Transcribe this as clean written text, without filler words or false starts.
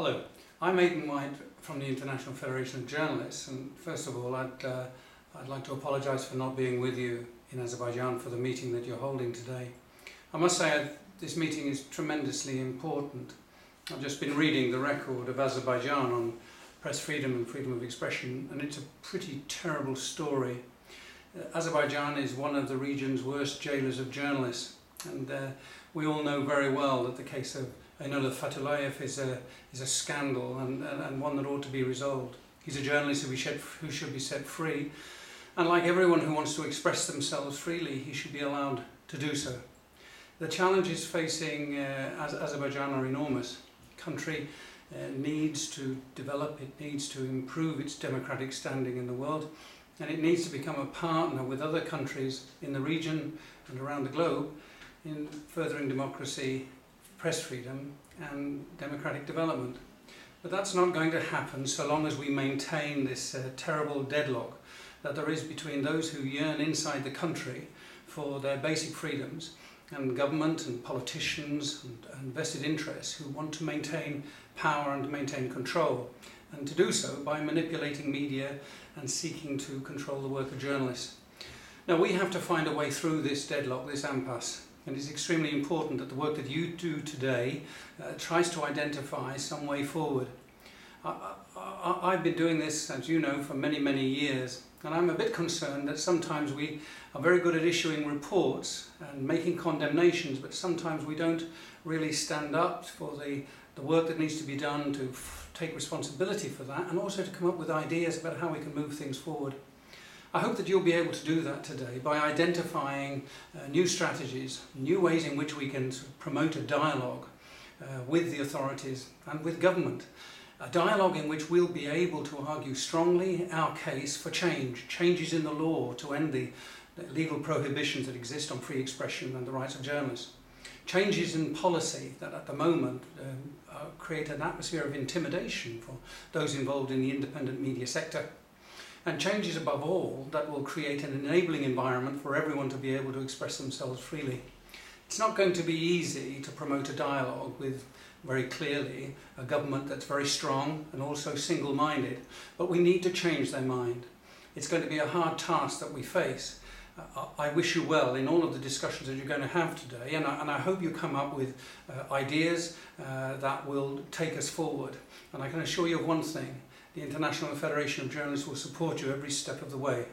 Hello, I'm Aidan from the International Federation of Journalists, and first of all I'd like to apologise for not being with you in Azerbaijan for the meeting that you're holding today. I must say this meeting is tremendously important. I've just been reading the record of Azerbaijan on press freedom and freedom of expression, and it's a pretty terrible story. Azerbaijan is one of the region's worst jailers of journalists, and we all know very well that the case of Aidan is a scandal and one that ought to be resolved. He's a journalist who should be set free, and like everyone who wants to express themselves freely, he should be allowed to do so. The challenges facing Azerbaijan are enormous. The country needs to develop, it needs to improve its democratic standing in the world, and it needs to become a partner with other countries in the region and around the globe in furthering democracy, press freedom and democratic development. But that's not going to happen so long as we maintain this terrible deadlock that there is between those who yearn inside the country for their basic freedoms and government and politicians and vested interests who want to maintain power and maintain control, and to do so by manipulating media and seeking to control the work of journalists. Now, we have to find a way through this deadlock, this impasse, and it's extremely important that the work that you do today tries to identify some way forward. I've been doing this, as you know, for many years, and I'm a bit concerned that sometimes we are very good at issuing reports and making condemnations, but sometimes we don't really stand up for the work that needs to be done to take responsibility for that, and also to come up with ideas about how we can move things forward. I hope that you'll be able to do that today by identifying new strategies, new ways in which we can promote a dialogue with the authorities and with government. A dialogue in which we'll be able to argue strongly our case for changes in the law to end the legal prohibitions that exist on free expression and the rights of journalists. Changes in policy that at the moment create an atmosphere of intimidation for those involved in the independent media sector. And changes above all that will create an enabling environment for everyone to be able to express themselves freely. It's not going to be easy to promote a dialogue with, very clearly, a government that's very strong and also single-minded, but we need to change their mind. It's going to be a hard task that we face. I wish you well in all of the discussions that you're going to have today, and I hope you come up with ideas that will take us forward. And I can assure you of one thing: the International Federation of Journalists will support you every step of the way.